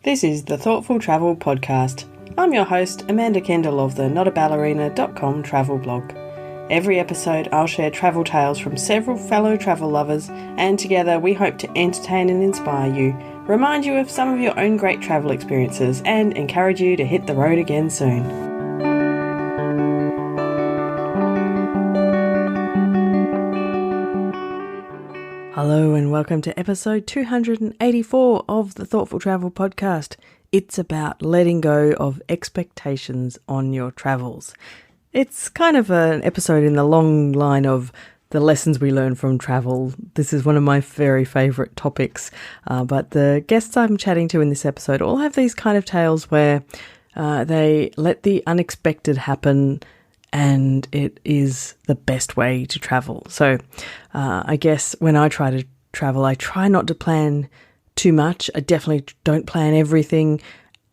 This is the Thoughtful Travel Podcast. I'm your host, Amanda Kendall of the notaballerina.com travel blog. Every episode I'll share travel tales from several fellow travel lovers, and together we hope to entertain and inspire you, remind you of some of your own great travel experiences, and encourage you to hit the road again soon. Hello and welcome to episode 284 of the Thoughtful Travel Podcast. It's about letting go of expectations on your travels. It's kind of an episode in the long line of the lessons we learn from travel. This is one of my very favourite topics, but the guests I'm chatting to in this episode all have these kind of tales where they let the unexpected happen, and it is the best way to travel. So I guess when I try to travel, I try not to plan too much. I definitely don't plan everything.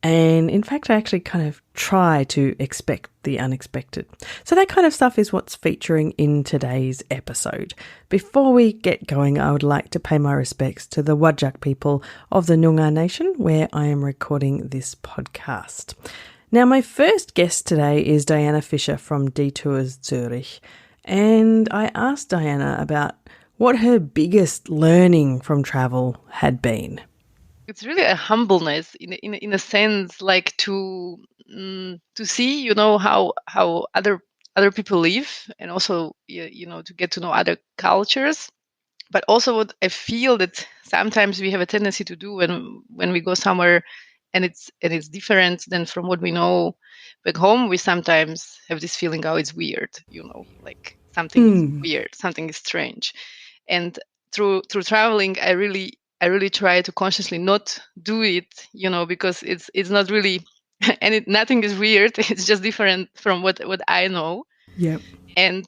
And in fact, I actually kind of try to expect the unexpected. So that kind of stuff is what's featuring in today's episode. Before we get going, I would like to pay my respects to the Whadjuk people of the Noongar Nation, where I am recording this podcast. Now, my first guest today is Diana Fischer from Detours, Zürich, and I asked Diana about what her biggest learning from travel had been. It's really a humbleness in a sense, like to see, how other people live, and also to get to know other cultures. But also, what I feel that sometimes we have a tendency to do when we go somewhere and it's different than from what we know back home, we sometimes have this feeling, oh, it's weird, like something is weird, something is strange. And through traveling, I really try to consciously not do it, because it's not really, and nothing is weird. It's just different from what I know. Yep. And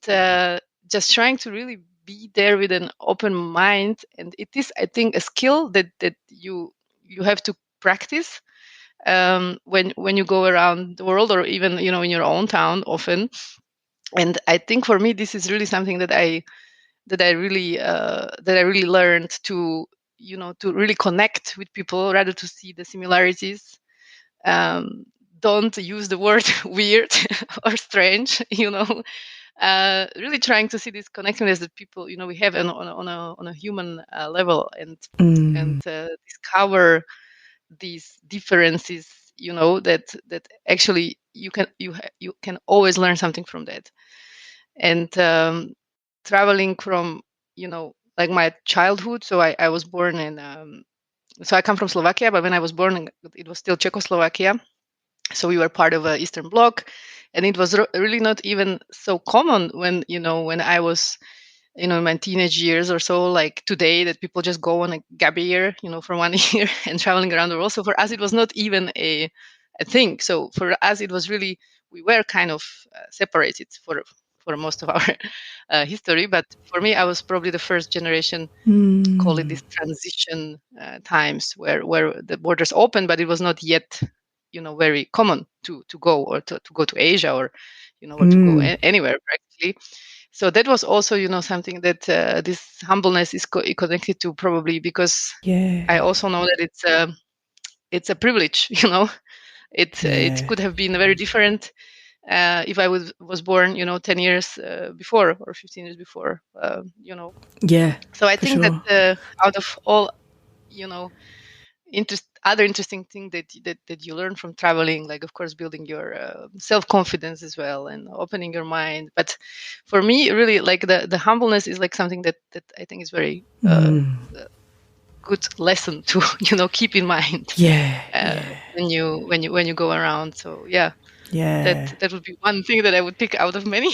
just trying to really be there with an open mind. And it is, I think, a skill that you have to practice when you go around the world, or even in your own town often. And I think for me, this is really something that I really learned to to really connect with people, rather to see the similarities. Don't use the word weird or strange, really trying to see this connectedness that people, we have on a human level, and discover these differences, that actually you can always learn something from that. And traveling from, like my childhood. So I was born in, so I come from Slovakia, but when I was born, it was still Czechoslovakia. So we were part of an Eastern Bloc, and it was really not even so common when I was, in my teenage years or so, like today, that people just go on a gap year, for 1 year and traveling around the world. So for us, it was not even a thing. So for us, it was really, we were kind of separated for most of our history. But for me, I was probably the first generation, call it this transition times, where the borders opened, but it was not yet, very common to go, or to go to Asia, or, or to go anywhere practically. So that was also, something that this humbleness is connected to, probably because I also know that it's a privilege, It could have been very different if I was born, 10 years before, or 15 years before, Yeah. So I think that out of all, other interesting thing that you learn from traveling, like, of course, building your self-confidence as well, and opening your mind. But for me, really, like the humbleness is like something that I think is very good lesson to keep in mind. When you go around. So that would be one thing that I would pick out of many.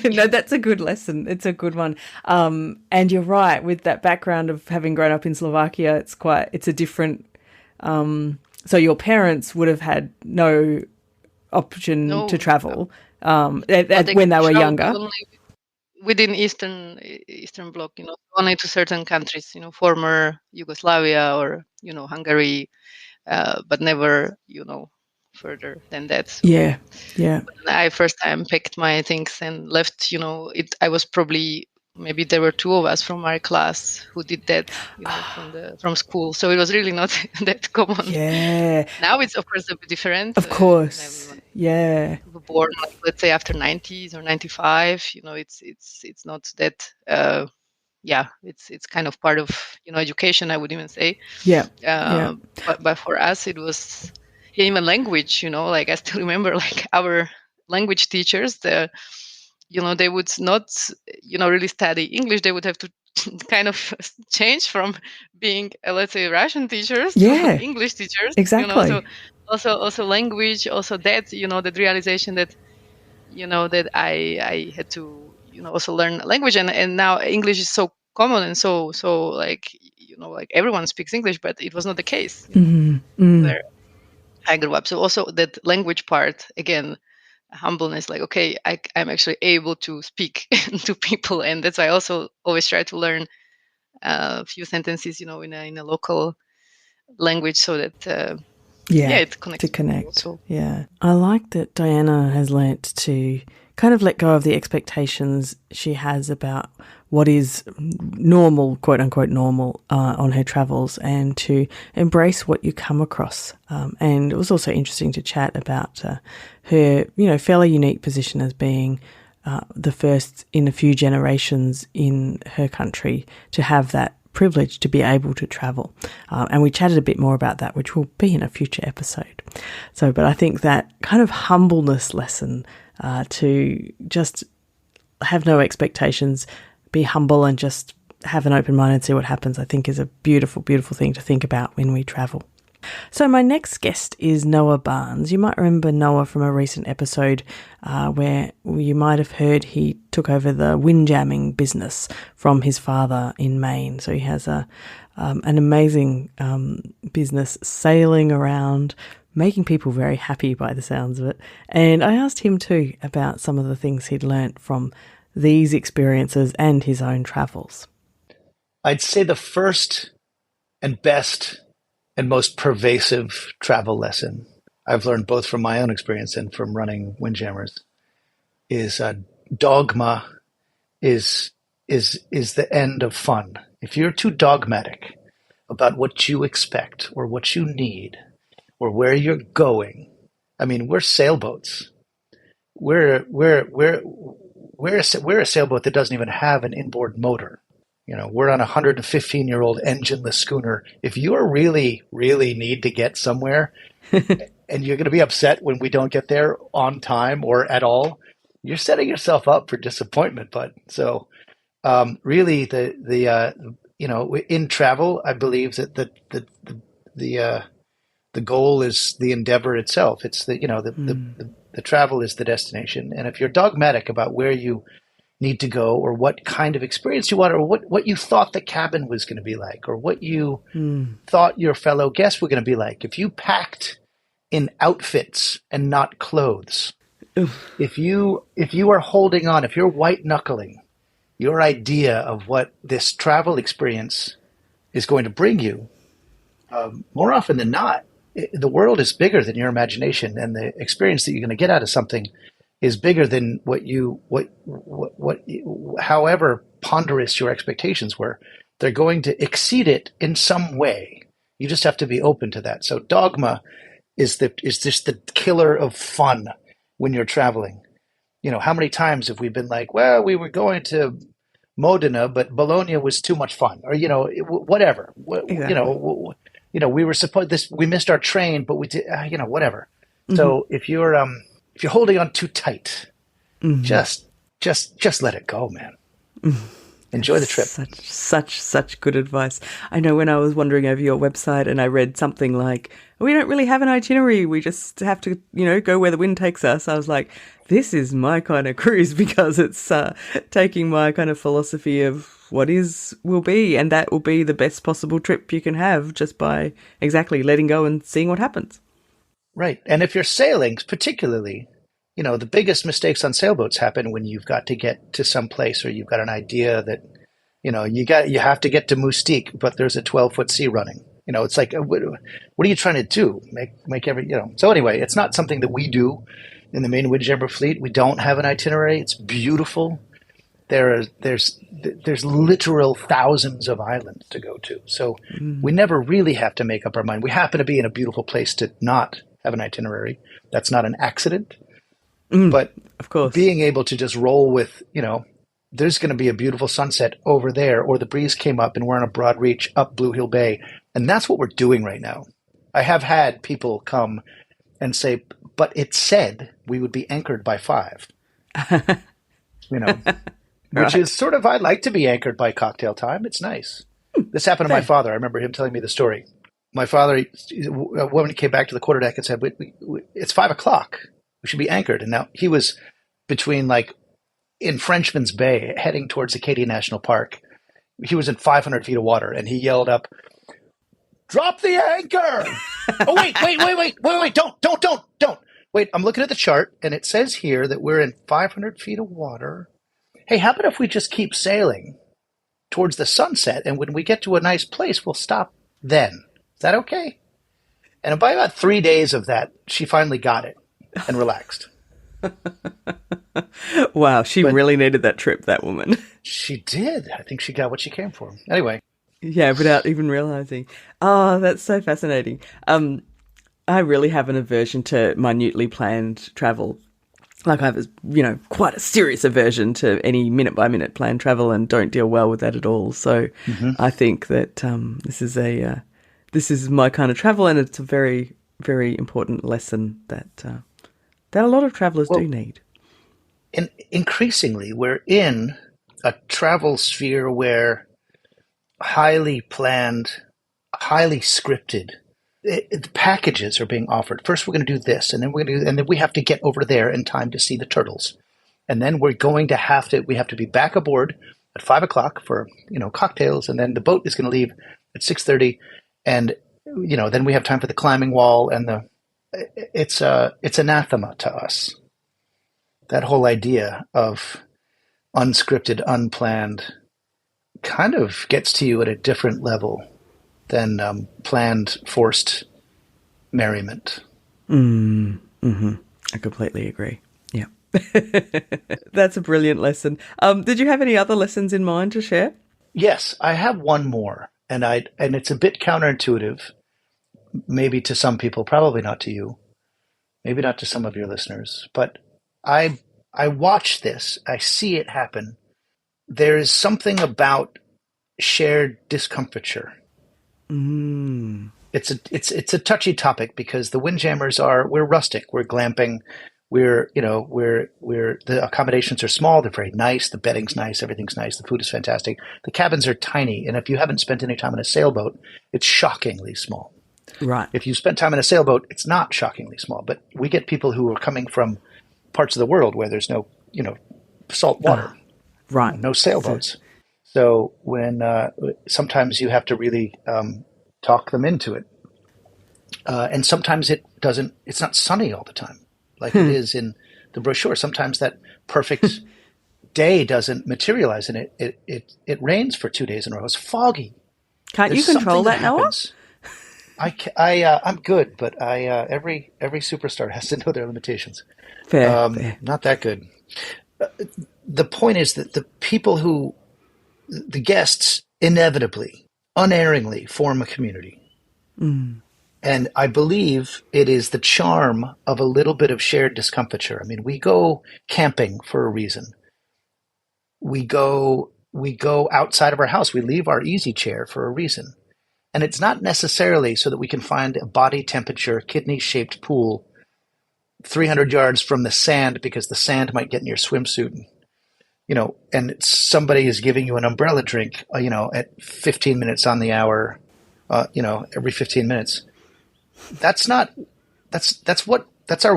No, that's a good lesson. It's a good one. And you're right, with that background of having grown up in Slovakia, it's a different, so your parents would have had no option to travel when they were younger. Within Eastern Bloc, only to certain countries, former Yugoslavia, or, Hungary, but never, further than that. So yeah. when I first time packed my things and left, I was probably maybe there were two of us from our class who did that, from school. So it was really not that common. Yeah, Now it's of course a bit different. of course. Yeah. Were born, like, let's say after 90s or 95. It's not that. Yeah, it's kind of part of education, I would even say. Yeah. Yeah. But for us, it was, yeah, even language. Like, I still remember, like, our language teachers. They would not, really study English. They would have to kind of change from being, let's say, Russian teachers to Yeah. English teachers. So Exactly. also language, also that, that realization that, that I had to, also learn language, and now English is so common, and so like, like everyone speaks English, but it was not the case, where I grew up. So also that language part, again, humbleness, like, okay, I'm actually able to speak to people, and that's why I also always try to learn a few sentences, in a local language, so that Yeah, it connects to with people connect. also. Yeah. I like that Diana has learnt to kind of let go of the expectations she has about what is normal, quote unquote normal, on her travels, and to embrace what you come across. And it was also interesting to chat about her, fairly unique position as being the first in a few generations in her country to have that privilege to be able to travel. And we chatted a bit more about that, which will be in a future episode. But I think that kind of humbleness lesson, to just have no expectations, be humble and just have an open mind and see what happens, I think is a beautiful, beautiful thing to think about when we travel. So my next guest is Noah Barnes. You might remember Noah from a recent episode where you might have heard he took over the windjamming business from his father in Maine. So he has an amazing business sailing around, making people very happy by the sounds of it. And I asked him too about some of the things he'd learnt from these experiences and his own travels. I'd say the first and best and most pervasive travel lesson I've learned, both from my own experience and from running windjammers, is dogma is the end of fun. If you're too dogmatic about what you expect or what you need or where you're going, I mean, we're sailboats. We're a sailboat that doesn't even have an inboard motor. We're on a 115-year-old engineless schooner. If you really, really need to get somewhere and you're going to be upset when we don't get there on time or at all, you're setting yourself up for disappointment, bud. So really, in travel, I believe that the goal is the endeavor itself. It's the travel is the destination. And if you're dogmatic about where you need to go or what kind of experience you want or what you thought the cabin was going to be like or what you thought your fellow guests were going to be like, if you packed in outfits and not clothes, if you are holding on, if you're white knuckling your idea of what this travel experience is going to bring you, more often than not, the world is bigger than your imagination, and the experience that you're going to get out of something is bigger than however ponderous your expectations were. They're going to exceed it in some way. You just have to be open to that. So dogma is just the killer of fun when you're traveling. How many times have we been like, well, we were going to Modena, but Bologna was too much fun, or whatever. Exactly. We were we missed our train, but we did, whatever. Mm-hmm. So if you're holding on too tight, just let it go, man. Enjoy the trip. Such good advice. I know when I was wandering over your website and I read something like, we don't really have an itinerary, we just have to, go where the wind takes us. I was like, this is my kind of cruise, because it's taking my kind of philosophy of what is will be, and that will be the best possible trip you can have just by exactly letting go and seeing what happens. Right. And if you're sailing, particularly, the biggest mistakes on sailboats happen when you've got to get to some place, or you've got an idea that, you have to get to Moustique, but there's a 12-foot sea running. It's like, what are you trying to do? Make every, So anyway, it's not something that we do in the main windjammer fleet. We don't have an itinerary. It's beautiful. there's literal thousands of islands to go to. So we never really have to make up our mind. We happen to be in a beautiful place to not have an itinerary. That's not an accident. But of course, being able to just roll with, there's going to be a beautiful sunset over there, or the breeze came up and we're on a broad reach up Blue Hill Bay. And that's what we're doing right now. I have had people come and say, but it said we would be anchored by 5, which is sort of, I like to be anchored by cocktail time. It's nice. This happened to my father. I remember him telling me the story. My father, a woman came back to the quarterdeck and said, it's 5 o'clock. We should be anchored. And now he was between in Frenchman's Bay heading towards Acadia National Park. He was in 500 feet of water and he yelled up, "Drop the anchor!" Oh, wait, don't. Wait, I'm looking at the chart and it says here that we're in 500 feet of water. Hey, how about if we just keep sailing towards the sunset and when we get to a nice place, we'll stop then. Is that okay? And by about 3 days of that, she finally got it and relaxed. Wow, she really needed that trip, that woman. She did. I think she got what she came for. Anyway. Yeah, without even realizing. Oh, that's so fascinating. I really have an aversion to minutely planned travel. I have, quite a serious aversion to any minute-by-minute planned travel and don't deal well with that at all. So I think that this is my kind of travel, and it's a very, very important lesson that a lot of travelers do need. And increasingly, we're in a travel sphere where highly planned, highly scripted packages are being offered. First, we're going to do this, and then we have to get over there in time to see the turtles, and then we have to be back aboard at 5 o'clock for cocktails, and then the boat is going to leave at 6:30, and then we have time for the climbing wall, and it's anathema to us. That whole idea of unscripted, unplanned kind of gets to you at a different level than planned, forced merriment. Mm-hmm. I completely agree. Yeah. That's a brilliant lesson. Did you have any other lessons in mind to share? Yes, I have one more, and it's a bit counterintuitive, maybe to some people, probably not to you, maybe not to some of your listeners, but I watch this, I see it happen. There is something about shared discomfiture. It's a touchy topic because the windjammers we're rustic, we're glamping, we're the accommodations are small, they're very nice, the bedding's nice, everything's nice, the food is fantastic. The cabins are tiny, and if you haven't spent any time in a sailboat, it's shockingly small. Right. If you spent time in a sailboat, it's not shockingly small. But we get people who are coming from parts of the world where there's no, salt water, right? No sailboats. So when sometimes you have to really talk them into it, and sometimes it's not sunny all the time, like it is in the brochure. Sometimes that perfect day doesn't materialize, and it rains for 2 days in a row. It's foggy. Can't you control that, Noah? I'm good, but every superstar has to know their limitations. Fair. Not that good. The point is that the guests inevitably, unerringly form a community. And I believe it is the charm of a little bit of shared discomfiture. I mean, we go camping for a reason. We go outside of our house. We leave our easy chair for a reason. And it's not necessarily so that we can find a body temperature, kidney-shaped pool 300 yards from the sand because the sand might get in your swimsuit. And somebody is giving you an umbrella drink, at 15 minutes on the hour, every 15 minutes. That's our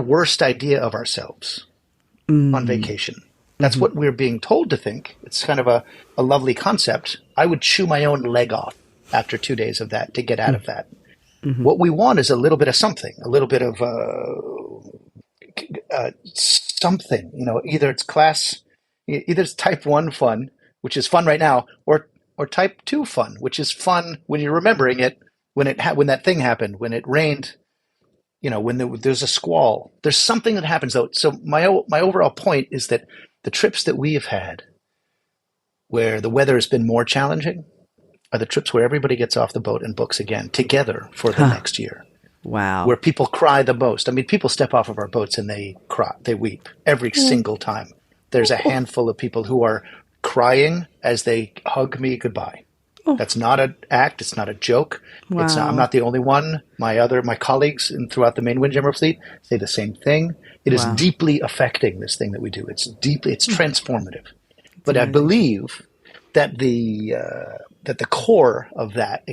worst idea of ourselves on vacation. That's what we're being told to think. It's kind of a lovely concept. I would chew my own leg off after 2 days of that to get out of that. What we want is a little bit of something, a little bit of something, either it's type 1 fun, which is fun right now, or type 2 fun, which is fun when you're remembering it, when that thing happened, when it rained, when there's a squall. There's something that happens though. So my overall point is that the trips that we have had where the weather has been more challenging are the trips where everybody gets off the boat and books again together for the next year. Wow. Where people cry the most. I mean, people step off of our boats and they cry, they weep every single time. There's a handful of people who are crying as they hug me goodbye. That's not an act. It's not a joke. Wow. It's not, I'm not the only one. My colleagues throughout the main windjammer fleet say the same thing. It is deeply affecting, this thing that we do. It's transformative. But I believe that the core of that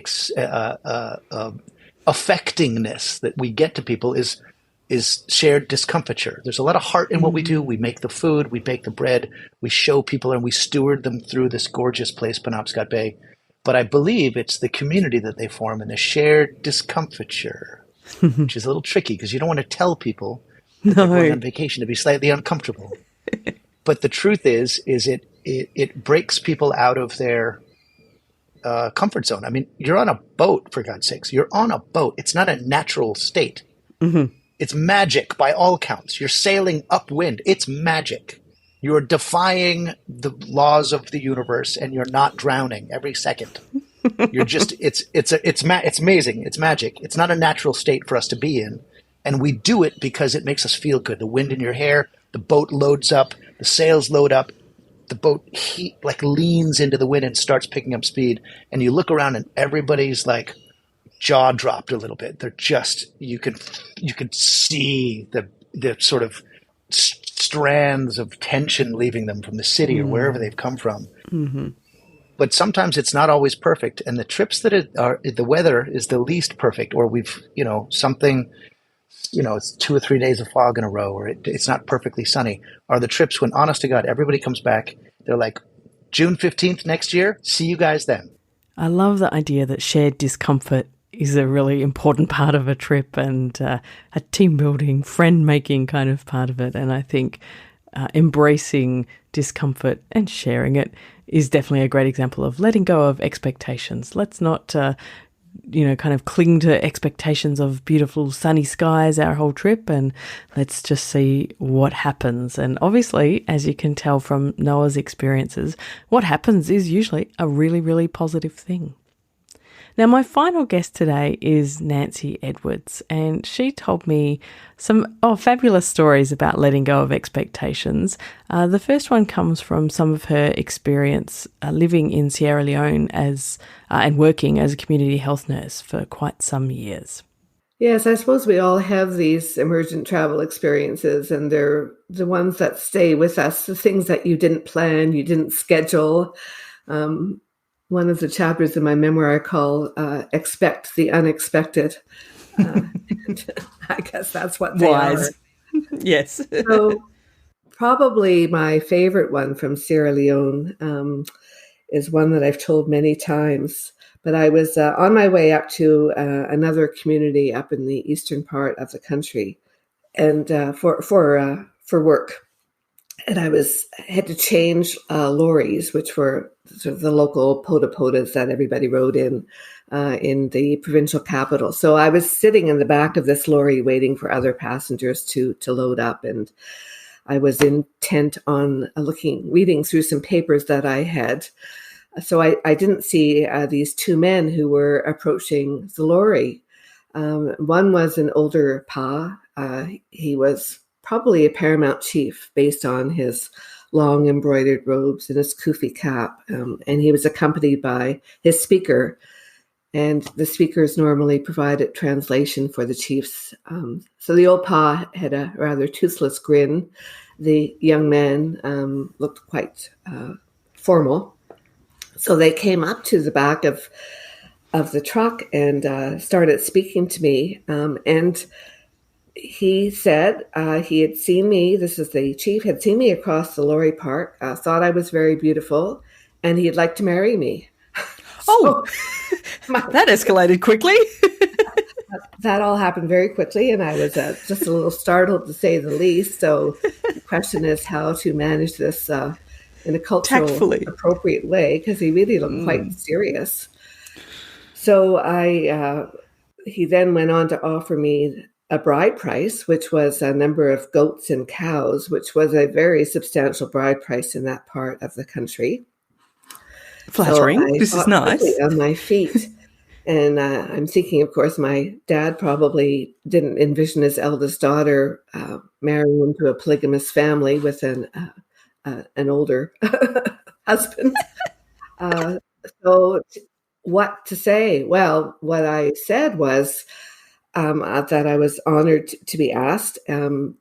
affectingness that we get to people is shared discomfiture. There's a lot of heart in what we do. We make the food, we bake the bread, we show people, and we steward them through this gorgeous place, Penobscot Bay. But I believe it's the community that they form and the shared discomfiture, which is a little tricky because you don't want to tell people that they're going on vacation to be slightly uncomfortable. But the truth is it breaks people out of their comfort zone. I mean, you're on a boat, for God's sakes. You're on a boat. It's not a natural state. Mm-hmm. It's magic by all counts. You're sailing upwind. It's magic. You're defying the laws of the universe, and you're not drowning every second. You're just it's amazing. It's magic. It's not a natural state for us to be in, and we do it because it makes us feel good. The wind in your hair, the boat loads up, the sails load up, the boat leans into the wind and starts picking up speed, and you look around and everybody's like jaw dropped a little bit. They're just you can see the sort of strands of tension leaving them from the city or wherever they've come from. Mm-hmm. But sometimes it's not always perfect. And the trips that are the weather is the least perfect, or we've, something, it's 2 or 3 days of fog in a row, or it's not perfectly sunny, are the trips when, honest to God, everybody comes back. They're like, June 15th next year, see you guys then. I love the idea that shared discomfort is a really important part of a trip, and a team building, friend making kind of part of it. And I think embracing discomfort and sharing it is definitely a great example of letting go of expectations. Let's not, kind of cling to expectations of beautiful sunny skies our whole trip, and let's just see what happens. And obviously, as you can tell from Noah's experiences, what happens is usually a really, really positive thing. Now, my final guest today is Nancy Edwards, and she told me some fabulous stories about letting go of expectations. The first one comes from some of her experience living in Sierra Leone and working as a community health nurse for quite some years. Yes, I suppose we all have these emergent travel experiences, and they're the ones that stay with us, the things that you didn't plan, you didn't schedule. One of the chapters in my memoir I call Expect the Unexpected. I guess that's what they are. Yes. So probably my favorite one from Sierra Leone is one that I've told many times. But I was on my way up to another community up in the eastern part of the country, and for work. And I had to change lorries, which were sort of the local podas that everybody rode in the provincial capital. So I was sitting in the back of this lorry waiting for other passengers to load up. And I was intent on reading through some papers that I had. So I didn't see these two men who were approaching the lorry. One was an older pa. He was probably a paramount chief based on his long embroidered robes and his kufi cap. And he was accompanied by his speaker. And the speakers normally provided translation for the chiefs. So the old pa had a rather toothless grin. The young man looked quite formal. So they came up to the back of the truck and started speaking to me. And he said he had seen me, this is the chief, had seen me across the lorry park, thought I was very beautiful, and he'd like to marry me. That escalated quickly. That all happened very quickly, and I was just a little startled, to say the least. So the question is how to manage this in a culturally tactfully appropriate way, because he really looked quite serious. So he then went on to offer me a bride price, which was a number of goats and cows, which was a very substantial bride price in that part of the country. Flattering. So I This is got quickly nice. on my feet. And I'm thinking, of course, my dad probably didn't envision his eldest daughter marrying into a polygamous family with an older husband. So what to say? Well, what I said was that I was honored to be asked,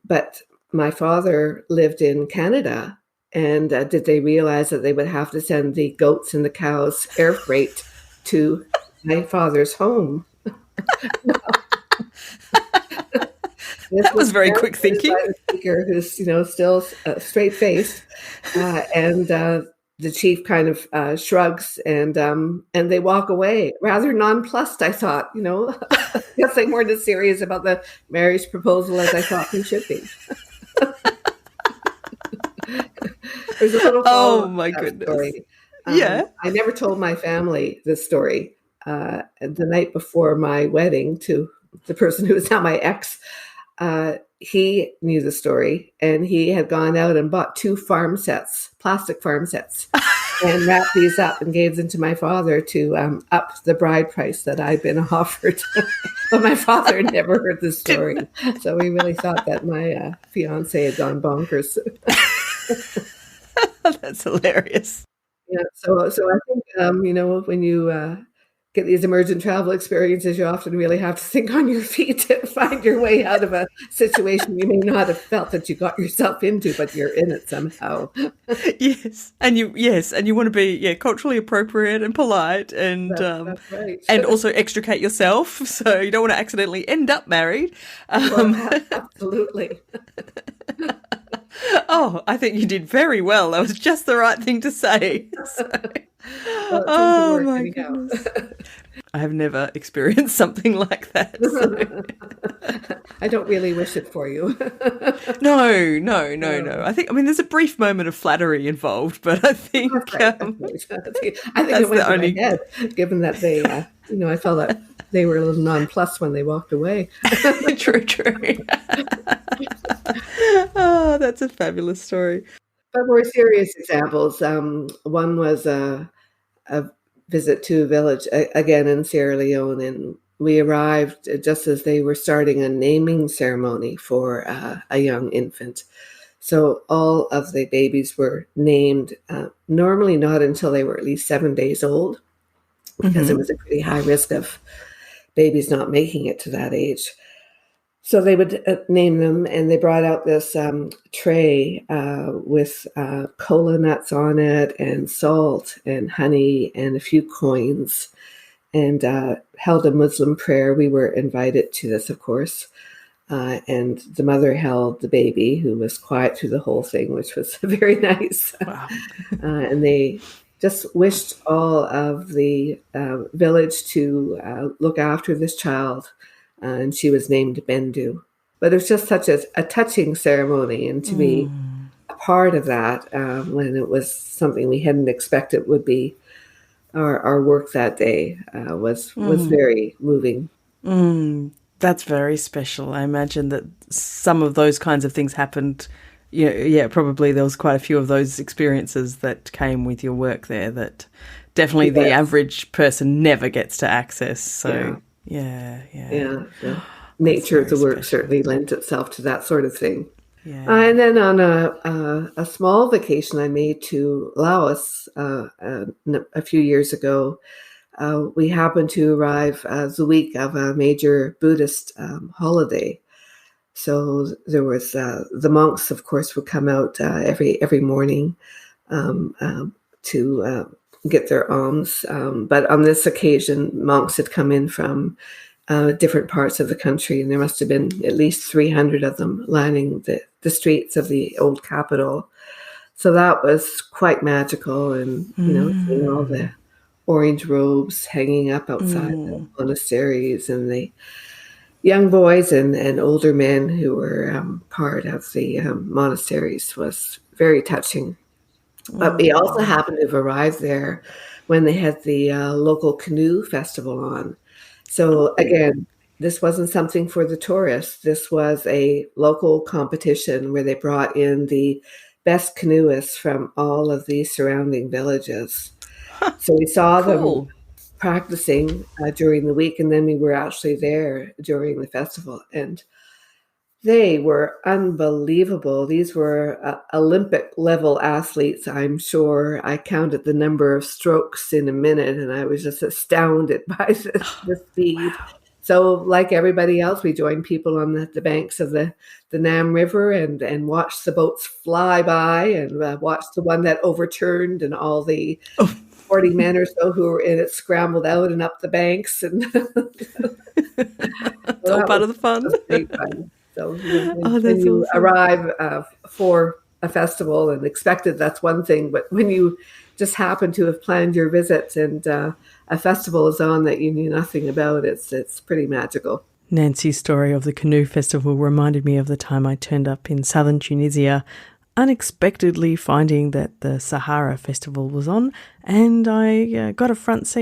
but my father lived in Canada, and did they realize that they would have to send the goats and the cows air freight to my father's home? That was very quick thinking. By the speaker, who's still straight faced, and the chief kind of shrugs, and they walk away rather nonplussed. I thought, I guess they weren't as serious about the marriage proposal as I thought they should be. There's a little oh my goodness story. Yeah, I never told my family this story. The night before my wedding to the person who is now my ex, he knew the story, and he had gone out and bought 2 plastic farm sets, and wrapped these up and gave them to my father to up the bride price that I'd been offered. But my father never heard the story, so we really thought that my fiance had gone bonkers. That's hilarious. Yeah, so I think when you get these emergent travel experiences, you often really have to think on your feet to find your way out of a situation you may not have felt that you got yourself into, but you're in it somehow. Yes, and you want to be culturally appropriate and polite, and that's right. and also extricate yourself, so you don't want to accidentally end up married. Absolutely. Oh, I think you did very well. That was just the right thing to say. So. Oh my goodness. I have never experienced something like that. So. I don't really wish it for you. No. I think there's a brief moment of flattery involved, but I think I think it went to my head, given that they, I felt that they were a little nonplussed when they walked away. True. Oh, that's a fabulous story. But more serious examples. One was a visit to a village, again in Sierra Leone, and we arrived just as they were starting a naming ceremony for a young infant. So all of the babies were named, normally not until they were at least 7 days old, because it was a pretty high risk of babies not making it to that age. So they would name them, and they brought out this tray with cola nuts on it, and salt, and honey, and a few coins, and held a Muslim prayer. We were invited to this, of course. And the mother held the baby, who was quiet through the whole thing, which was very nice. Wow. And they just wished all of the village to look after this child. And she was named Bendu. But it was just such a touching ceremony, and to be a part of that when it was something we hadn't expected would be our work that day was very moving. That's very special. I imagine that some of those kinds of things happened. Probably there was quite a few of those experiences that came with your work there that definitely the average person never gets to access. So. Yeah. The nature of the work special. Certainly lent itself to that sort of thing. Yeah. And then on a small vacation I made to Laos a few years ago, we happened to arrive the week of a major Buddhist holiday. So there was the monks, of course, would come out every morning to get their alms. But on this occasion, monks had come in from different parts of the country, and there must have been at least 300 of them lining the streets of the old capital. So that was quite magical, and seeing all the orange robes hanging up outside the monasteries, and the young boys and older men who were part of the monasteries was very touching. But we also happened to have arrived there when they had the local canoe festival on. So again, this wasn't something for the tourists. This was a local competition where they brought in the best canoeists from all of the surrounding villages. So we saw Cool. them practicing during the week, and then we were actually there during the festival, and they were unbelievable. These were Olympic level athletes, I'm sure. I counted the number of strokes in a minute, and I was just astounded by the speed. Wow. So, like everybody else, we joined people on the banks of the Nam River and watched the boats fly by, and watched the one that overturned, and all the 40 men or so who were in it scrambled out and up the banks. And It's all part of the fun. Great fun. So when that's you awesome. arrive for a festival and expected, that's one thing. But when you just happen to have planned your visit and a festival is on that you knew nothing about, it's pretty magical. Nancy's story of the canoe festival reminded me of the time I turned up in southern Tunisia, unexpectedly finding that the Sahara festival was on, and I got a front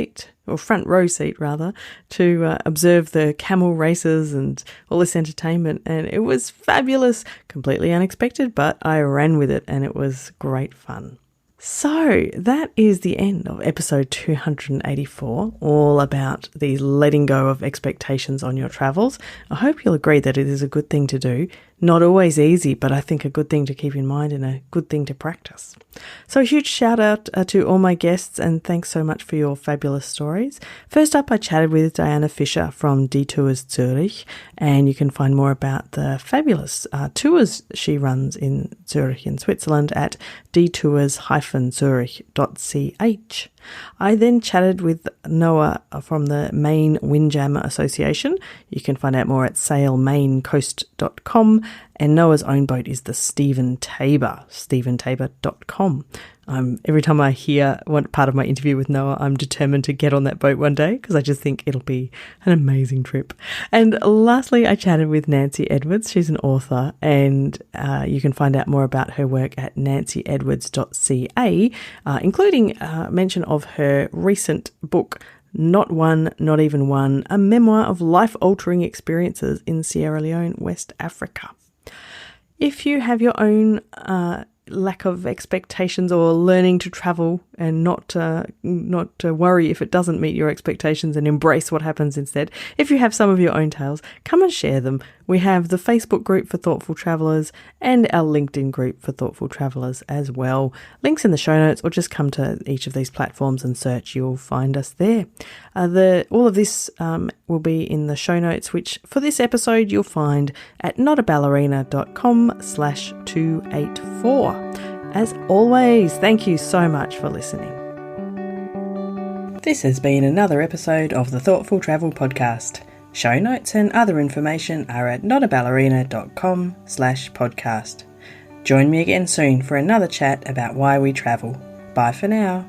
row seat rather, to observe the camel races and all this entertainment, and it was fabulous, completely unexpected, but I ran with it and it was great fun. So that is the end of episode 284, all about the letting go of expectations on your travels. I hope you'll agree that it is a good thing to do. Not always easy, but I think a good thing to keep in mind and a good thing to practice. So a huge shout out to all my guests, and thanks so much for your fabulous stories. First up, I chatted with Diana Fischer from Detours Zürich, and you can find more about the fabulous tours she runs in Zurich in Switzerland at detours-zurich.ch. I then chatted with Noah from the Maine Windjammer Association. You can find out more at sailmaincoast.com, and Noah's own boat is the Stephen Tabor, stephentabor.com. Every time I hear one part of my interview with Noah, I'm determined to get on that boat one day because I just think it'll be an amazing trip. And lastly, I chatted with Nancy Edwards. She's an author, and you can find out more about her work at nancyedwards.ca, including mention of her recent book, Not One, Not Even One, a memoir of life-altering experiences in Sierra Leone, West Africa. If you have your own lack of expectations or learning to travel and not worry if it doesn't meet your expectations and embrace what happens instead. If you have some of your own tales, come and share them. We have the Facebook group for Thoughtful Travellers and our LinkedIn group for Thoughtful Travellers as well. Links in the show notes, or just come to each of these platforms and search. You'll find us there. All of this will be in the show notes, which for this episode you'll find at notaballerina.com/284. As always, thank you so much for listening. This has been another episode of the Thoughtful Travel Podcast. Show notes and other information are at notaballerina.com/podcast. Join me again soon for another chat about why we travel. Bye for now.